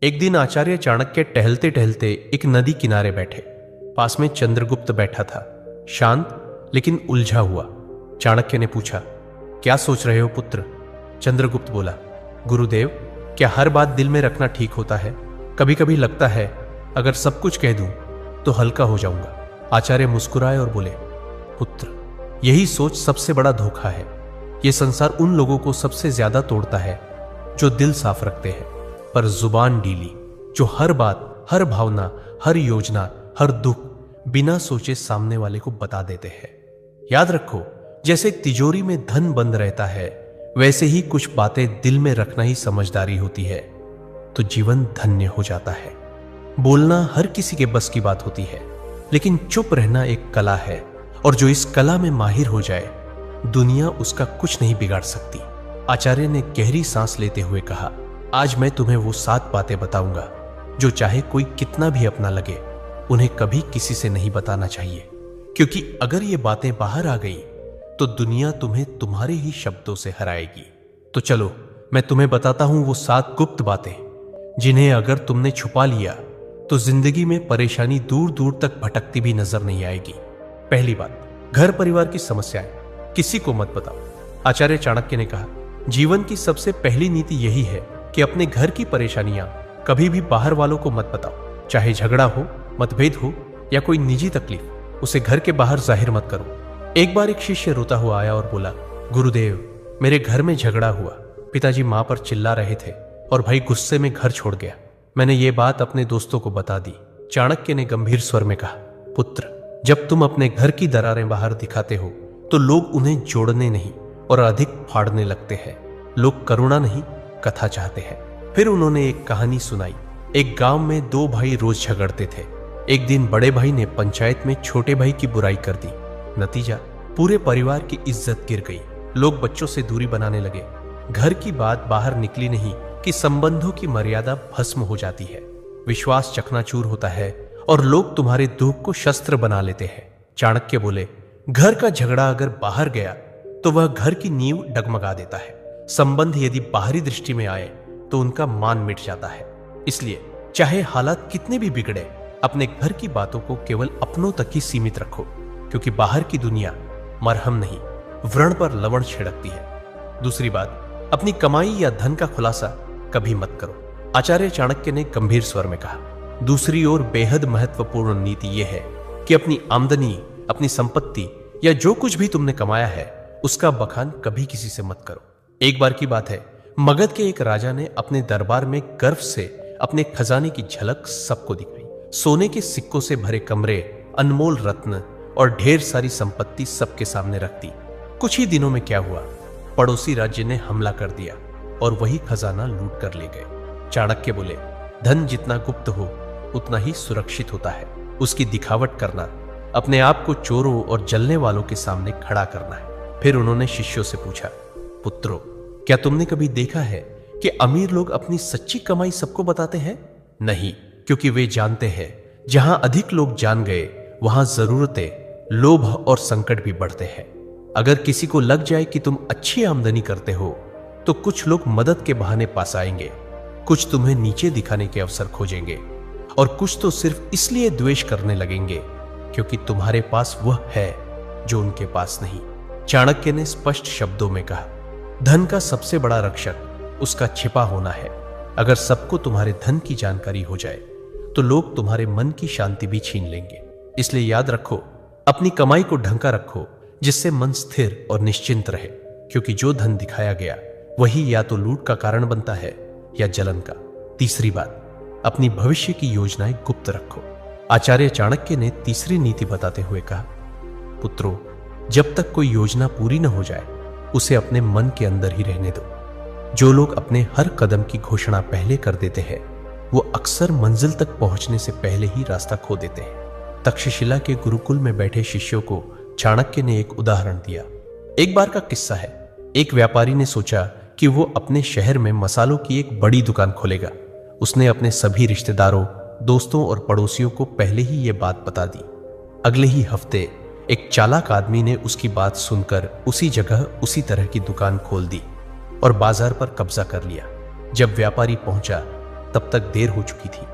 एक दिन आचार्य चाणक्य टहलते टहलते एक नदी किनारे बैठे। पास में चंद्रगुप्त बैठा था, शांत लेकिन उलझा हुआ। चाणक्य ने पूछा, क्या सोच रहे हो पुत्र? चंद्रगुप्त बोला, गुरुदेव, क्या हर बात दिल में रखना ठीक होता है? कभी कभी लगता है अगर सब कुछ कह दूं तो हल्का हो जाऊंगा। आचार्य मुस्कुराए और बोले, पुत्र, यही सोच सबसे बड़ा धोखा है। यह संसार उन लोगों को सबसे ज्यादा तोड़ता है जो दिल साफ रखते हैं पर जुबान ढीली, जो हर बात, हर भावना, हर योजना, हर दुख बिना सोचे सामने वाले को बता देते हैं। याद रखो, जैसे तिजोरी में धन बंद रहता है, वैसे ही कुछ बातें दिल में रखना ही समझदारी होती है, तो जीवन धन्य हो जाता है। बोलना हर किसी के बस की बात होती है, लेकिन चुप रहना एक कला है, और जो इस कला में माहिर हो जाए, दुनिया उसका कुछ नहीं बिगाड़ सकती। आचार्य ने गहरी सांस लेते हुए कहा, आज मैं तुम्हें वो 7 बातें बताऊंगा जो चाहे कोई कितना भी अपना लगे, उन्हें कभी किसी से नहीं बताना चाहिए, क्योंकि अगर ये बातें बाहर आ गई तो दुनिया तुम्हें तुम्हारे ही शब्दों से हराएगी। तो चलो मैं तुम्हें बताता हूं वो 7 गुप्त बातें, जिन्हें अगर तुमने छुपा लिया तो जिंदगी में परेशानी दूर दूर तक भटकती भी नजर नहीं आएगी। पहली बात, घर परिवार की समस्याएं किसी को मत बताओ। आचार्य चाणक्य ने कहा, जीवन की सबसे पहली नीति यही है कि अपने घर की परेशानियां कभी भी बाहर वालों को मत बताओ। चाहे झगड़ा हो, मतभेद हो या कोई निजी तकलीफ, उसे घर के बाहर जाहिर मत करो। एक बार एक शिष्य रोता हुआ आया और बोला, गुरुदेव, मेरे घर में झगड़ा हुआ। पिताजी मां पर चिल्ला रहे थे और भाई गुस्से में घर छोड़ गया। मैंने ये बात अपने दोस्तों को बता दी। चाणक्य ने गंभीर स्वर में कहा, पुत्र, जब तुम अपने घर की दरारें बाहर दिखाते हो तो लोग उन्हें जोड़ने नहीं और अधिक फाड़ने लगते हैं। लोग करुणा नहीं, कथा चाहते हैं। फिर उन्होंने एक कहानी सुनाई। एक गांव में 2 भाई रोज झगड़ते थे। एक दिन बड़े भाई ने पंचायत में छोटे भाई की बुराई कर दी। नतीजा, पूरे परिवार की इज्जत गिर गई। लोग बच्चों से दूरी बनाने लगे। घर की बात बाहर निकली नहीं कि संबंधों की मर्यादा भस्म हो जाती है, विश्वास चकनाचूर होता है और लोग तुम्हारे दुख को शस्त्र बना लेते हैं। चाणक्य बोले, घर का झगड़ा अगर बाहर गया तो वह घर की नींव डगमगा देता है। संबंध यदि बाहरी दृष्टि में आए तो उनका मान मिट जाता है। इसलिए चाहे हालात कितने भी बिगड़े, अपने घर की बातों को केवल अपनों तक ही सीमित रखो, क्योंकि बाहर की दुनिया मरहम नहीं, व्रण पर लवण छिड़कती है। दूसरी बात, अपनी कमाई या धन का खुलासा कभी मत करो। आचार्य चाणक्य ने गंभीर स्वर में कहा, दूसरी ओर बेहद महत्वपूर्ण नीति यह है कि अपनी आमदनी, अपनी संपत्ति या जो कुछ भी तुमने कमाया है, उसका बखान कभी किसी से मत करो। एक बार की बात है, मगध के एक राजा ने अपने दरबार में गर्व से अपने खजाने की झलक सबको दिखाई। सोने के सिक्कों से भरे कमरे, अनमोल रत्न और ढेर सारी संपत्ति सबके सामने रख दी। कुछ ही दिनों में क्या हुआ, पड़ोसी राज्य ने हमला कर दिया और वही खजाना लूट कर ले गए। चाणक्य बोले, धन जितना गुप्त हो उतना ही सुरक्षित होता है। उसकी दिखावट करना, अपने आप को चोरों और जलने वालों के सामने खड़ा करना है। फिर उन्होंने शिष्यों से पूछा, पुत्रों, क्या तुमने कभी देखा है कि अमीर लोग अपनी सच्ची कमाई सबको बताते हैं? नहीं, क्योंकि वे जानते हैं जहां अधिक लोग जान गए वहां जरूरतें, लोभ और संकट भी बढ़ते हैं। अगर किसी को लग जाए कि तुम अच्छी आमदनी करते हो तो कुछ लोग मदद के बहाने पास आएंगे, कुछ तुम्हें नीचे दिखाने के अवसर खोजेंगे और कुछ तो सिर्फ इसलिए द्वेष करने लगेंगे क्योंकि तुम्हारे पास वह है जो उनके पास नहीं। चाणक्य ने स्पष्ट शब्दों में कहा, धन का सबसे बड़ा रक्षक उसका छिपा होना है। अगर सबको तुम्हारे धन की जानकारी हो जाए तो लोग तुम्हारे मन की शांति भी छीन लेंगे। इसलिए याद रखो, अपनी कमाई को ढंका रखो जिससे मन स्थिर और निश्चिंत रहे, क्योंकि जो धन दिखाया गया वही या तो लूट का कारण बनता है या जलन का। तीसरी बात, अपनी भविष्य की योजनाएं गुप्त रखो। आचार्य चाणक्य ने तीसरी नीति बताते हुए कहा, पुत्रों, जब तक कोई योजना पूरी न हो जाए उसे अपने मन के अंदर ही रहने दो। जो लोग अपने हर कदम की घोषणा पहले कर देते हैं वो अक्सर मंजिल तक पहुंचने से पहले ही रास्ता खो देते हैं। तक्षशिला के गुरुकुल में बैठे शिष्यों को चाणक्य ने एक उदाहरण दिया। एक बार का किस्सा है। एक व्यापारी ने सोचा कि वो अपने शहर में मसालों की एक बड़ी दुकान खोलेगा। उसने अपने सभी रिश्तेदारों, दोस्तों और पड़ोसियों को पहले ही ये बात बता दी। अगले ही हफ्ते एक चालाक आदमी ने उसकी बात सुनकर उसी जगह उसी तरह की दुकान खोल दी और बाजार पर कब्जा कर लिया। जब व्यापारी पहुंचा तब तक देर हो चुकी थी।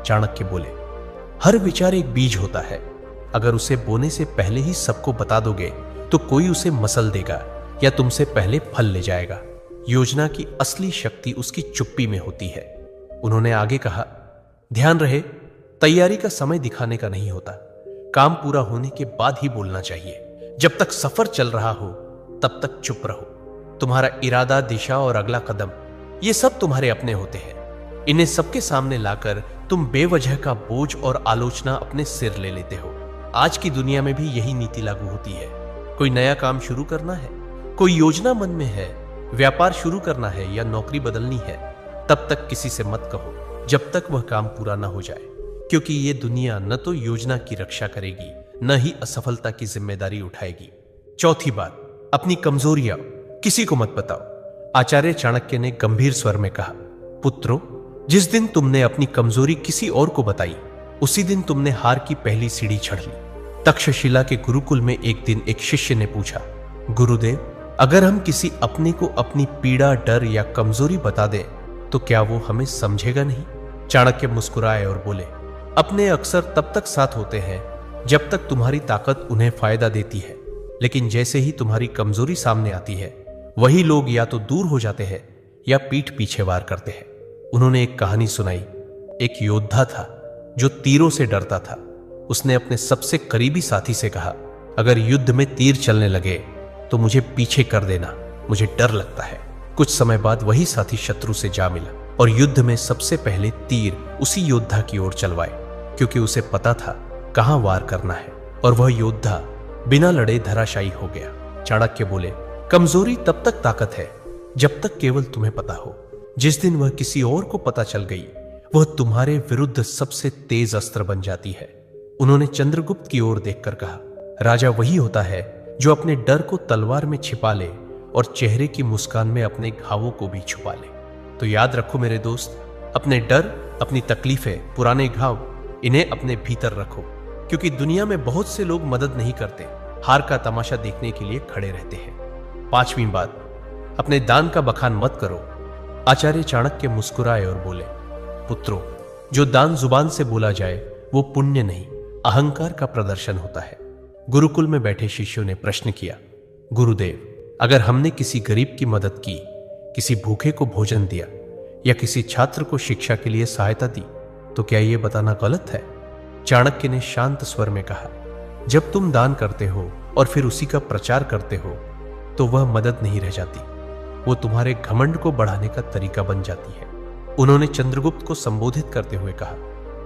चाणक्य बोले, हर विचार एक बीज होता है। अगर उसे बोने से पहले ही सबको बता दोगे तो कोई उसे मसल देगा या तुमसे पहले फल ले जाएगा। योजना की असली शक्ति उसकी चुप्पी में होती है। उन्होंने आगे कहा, ध्यान रहे, तैयारी का समय दिखाने का नहीं होता। काम पूरा होने के बाद ही बोलना चाहिए। जब तक सफर चल रहा हो तब तक चुप रहो। तुम्हारा इरादा, दिशा और अगला कदम, ये सब तुम्हारे अपने होते हैं। इन्हें सबके सामने लाकर तुम बेवजह का बोझ और आलोचना अपने सिर ले लेते हो। आज की दुनिया में भी यही नीति लागू होती है। कोई नया काम शुरू करना है, कोई योजना मन में है, व्यापार शुरू करना है या नौकरी बदलनी है, तब तक किसी से मत कहो जब तक वह काम पूरा ना हो जाए, क्योंकि ये दुनिया न तो योजना की रक्षा करेगी न ही असफलता की जिम्मेदारी उठाएगी। चौथी बात, अपनी कमजोरियां किसी को मत बताओ। आचार्य चाणक्य ने गंभीर स्वर में कहा, पुत्रों, जिस दिन तुमने अपनी कमजोरी किसी और को बताई उसी दिन तुमने हार की पहली सीढ़ी चढ़ ली। तक्षशिला के गुरुकुल में एक दिन एक शिष्य ने पूछा, गुरुदेव, अगर हम किसी अपने को अपनी पीड़ा, डर या कमजोरी बता दें तो क्या वो हमें समझेगा नहीं? चाणक्य मुस्कुराए और बोले, अपने अक्सर तब तक साथ होते हैं जब तक तुम्हारी ताकत उन्हें फायदा देती है, लेकिन जैसे ही तुम्हारी कमजोरी सामने आती है वही लोग या तो दूर हो जाते हैं या पीठ पीछे वार करते हैं। उन्होंने एक कहानी सुनाई। एक योद्धा था जो तीरों से डरता था। उसने अपने सबसे करीबी साथी से कहा, अगर युद्ध में तीर चलने लगे तो मुझे पीछे कर देना, मुझे डर लगता है। कुछ समय बाद वही साथी शत्रु से जा मिला और युद्ध में सबसे पहले तीर उसी योद्धा की ओर चलवाए, क्योंकि उसे पता था कहां वार करना है, और वह योद्धा बिना लड़े धराशायी हो गया। चाणक्य बोले, कमजोरी तब तक ताकत है जब तक केवल तुम्हें पता हो। जिस दिन वह किसी और को पता चल गई वह तुम्हारे विरुद्ध सबसे तेज अस्त्र बन जाती है। उन्होंने चंद्रगुप्त की ओर देखकर कहा, राजा वही होता है जो अपने डर को तलवार में छिपा ले और चेहरे की मुस्कान में अपने घावों को भी छुपा ले। तो याद रखो मेरे दोस्त, अपने डर, अपनी तकलीफें, पुराने घाव, इन्हें अपने भीतर रखो, क्योंकि दुनिया में बहुत से लोग मदद नहीं करते, हार का तमाशा देखने के लिए खड़े रहते हैं। पांचवी बात, अपने दान का बखान मत करो। आचार्य चाणक्य मुस्कुराए और बोले, पुत्रों, जो दान जुबान से बोला जाए वो पुण्य नहीं, अहंकार का प्रदर्शन होता है। गुरुकुल में बैठे शिष्यों ने प्रश्न किया, गुरुदेव, अगर हमने किसी गरीब की मदद की, किसी भूखे को भोजन दिया या किसी छात्र को शिक्षा के लिए सहायता दी, तो क्या यह बताना गलत है? चाणक्य ने शांत स्वर में कहा, जब तुम दान करते हो और फिर उसी का प्रचार करते हो तो वह मदद नहीं रह जाती, वो तुम्हारे घमंड को बढ़ाने का तरीका बन जाती है। उन्होंने चंद्रगुप्त को संबोधित करते हुए कहा,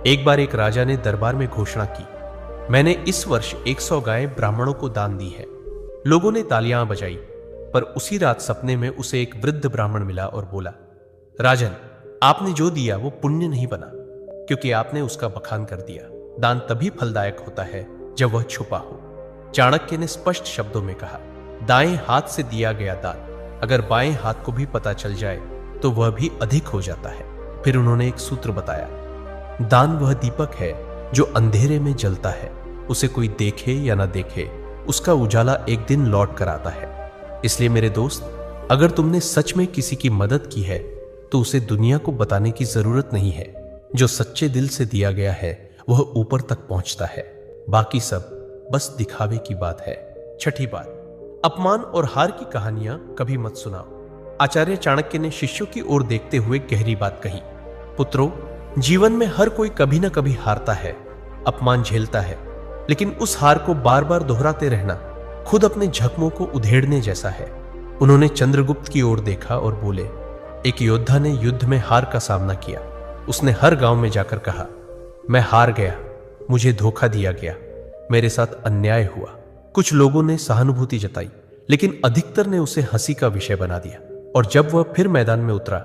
एक बार एक राजा ने दरबार में घोषणा की, मैंने इस वर्ष 100 गायें ब्राह्मणों को दान दी है। लोगों ने तालियां बजाई, पर उसी रात सपने में उसे एक वृद्ध ब्राह्मण मिला और बोला, राजन, आपने जो दिया वो पुण्य नहीं बना, क्योंकि आपने उसका बखान कर दिया। दान तभी फलदायक होता है जब वह छुपा हो। चाणक्य ने स्पष्ट शब्दों में कहा, दाएं हाथ से दिया गया दान अगर बाएं हाथ को भी पता चल जाए तो वह भी अधिक हो जाता है। फिर उन्होंने एक सूत्र बताया, दान वह दीपक है जो अंधेरे में जलता है, उसे कोई देखे या ना देखे, उसका उजाला एक दिन लौट कर आता है। इसलिए मेरे दोस्त, अगर तुमने सच में किसी की मदद की है तो उसे दुनिया को बताने की जरूरत नहीं है। जो सच्चे दिल से दिया गया है वह ऊपर तक पहुंचता है, बाकी सब बस दिखावे की बात है। छठी बात, अपमान और हार की कहानियां कभी मत सुनाओ। आचार्य चाणक्य ने शिष्यों की ओर देखते हुए गहरी बात कही, पुत्रों, जीवन में हर कोई कभी ना कभी हारता है, अपमान झेलता है, लेकिन उस हार को बार बार दोहराते रहना खुद अपने जख्मों को उधेड़ने जैसा है। उन्होंने चंद्रगुप्त की ओर देखा और बोले, एक योद्धा ने युद्ध में हार का सामना किया। उसने हर गांव में जाकर कहा, मैं हार गया, मुझे धोखा दिया गया, मेरे साथ अन्याय हुआ। कुछ लोगों ने सहानुभूति जताई, लेकिन अधिकतर ने उसे हंसी का विषय बना दिया, और जब वह फिर मैदान में उतरा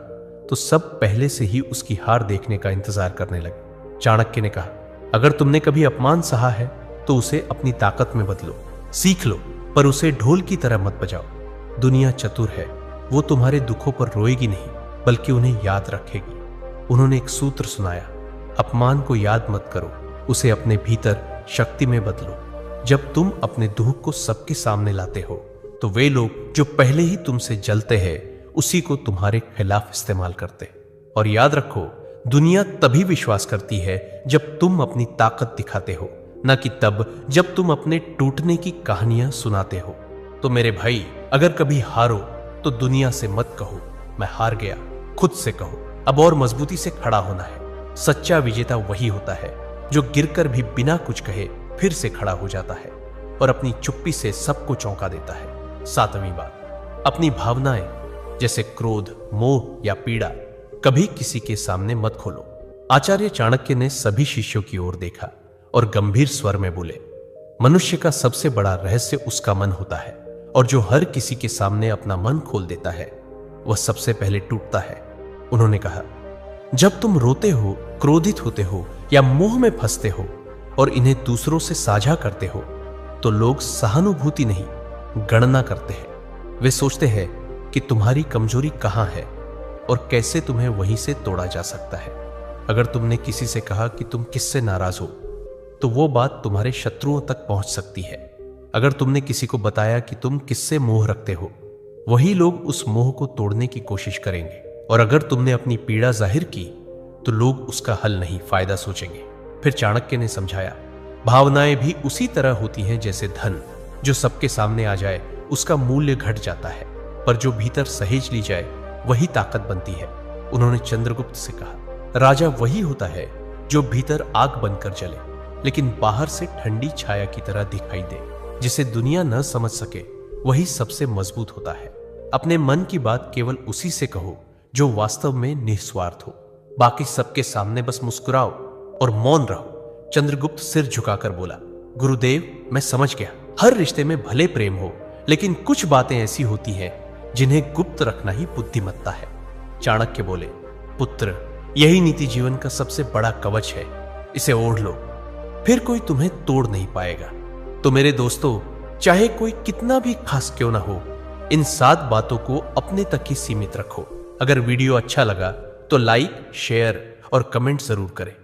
तो सब पहले से ही उसकी हार देखने का इंतजार करने लगे। चाणक्य ने कहा, अगर तुमने कभी अपमान सहा है तो उसे अपनी ताकत में बदलो, सीख लो, पर उसे ढोल की तरह मत बजाओ। दुनिया चतुर है, वो तुम्हारे दुखों पर रोएगी नहीं बल्कि उन्हें याद रखेगी। उन्होंने एक सूत्र सुनाया, अपमान को याद मत करो, उसे अपने भीतर शक्ति में बदलो। जब तुम अपने दुख को सबके सामने लाते हो तो वे लोग जो पहले ही तुमसे जलते हैं उसी को तुम्हारे खिलाफ इस्तेमाल करते। और याद रखो, दुनिया तभी विश्वास करती है जब तुम अपनी ताकत दिखाते हो, न कि तब जब तुम अपने टूटने की कहानियां सुनाते हो। तो मेरे भाई, अगर कभी हारो तो दुनिया से मत कहो मैं हार गया, खुद से कहो अब और मजबूती से खड़ा होना है। सच्चा विजेता वही होता है जो गिरकर भी बिना कुछ कहे फिर से खड़ा हो जाता है और अपनी चुप्पी से सबको चौंका देता है। 7वीं बात, अपनी भावनाएं जैसे क्रोध, मोह या पीड़ा कभी किसी के सामने मत खोलो। आचार्य चाणक्य ने सभी शिष्यों की ओर देखा और गंभीर स्वर में बोले, मनुष्य का सबसे बड़ा रहस्य उसका मन होता है और जो हर किसी के सामने अपना मन खोल देता है वह सबसे पहले टूटता है। उन्होंने कहा, जब तुम रोते हो, क्रोधित होते हो या मोह में फंसते हो और इन्हें दूसरों से साझा करते हो तो लोग सहानुभूति नहीं, गणना करते हैं। वे सोचते हैं कि तुम्हारी कमजोरी कहां है और कैसे तुम्हें वहीं से तोड़ा जा सकता है। अगर तुमने किसी से कहा कि तुम किससे नाराज हो तो वो बात तुम्हारे शत्रुओं तक पहुंच सकती है। अगर तुमने किसी को बताया कि तुम किससे मोह रखते हो, वही लोग उस मोह को तोड़ने की कोशिश करेंगे। और अगर तुमने अपनी पीड़ा जाहिर की तो लोग उसका हल नहीं, फायदा सोचेंगे। फिर चाणक्य ने समझाया, भावनाएं भी उसी तरह होती हैं जैसे धन, जो सबके सामने आ जाए उसका मूल्य घट जाता है, पर जो भीतर सहेज ली जाए वही ताकत बनती है। उन्होंने चंद्रगुप्त से कहा, राजा वही होता है जो भीतर आग बनकर जले लेकिन बाहर से ठंडी छाया की तरह दिखाई दे। जिसे दुनिया न समझ सके वही सबसे मजबूत होता है। अपने मन की बात केवल उसी से कहो जो वास्तव में निस्वार्थ हो। बाकी सबके सामने बस मुस्कुराओ और मौन रहो। चंद्रगुप्त सिर झुकाकर बोला, गुरुदेव, मैं समझ गया। हर रिश्ते में भले प्रेम हो, लेकिन कुछ बातें ऐसी होती हैं जिन्हें गुप्त रखना ही बुद्धिमत्ता है। चाणक्य बोले, पुत्र, यही नीति जीवन का सबसे बड़ा कवच है। इसे ओढ़ लो, फिर कोई तुम्हें तोड़ नहीं पाएगा। तो मेरे दोस्तों, चाहे कोई कितना भी खास क्यों ना हो, इन 7 बातों को अपने तक ही सीमित रखो। अगर वीडियो अच्छा लगा तो लाइक, शेयर और कमेंट जरूर करें।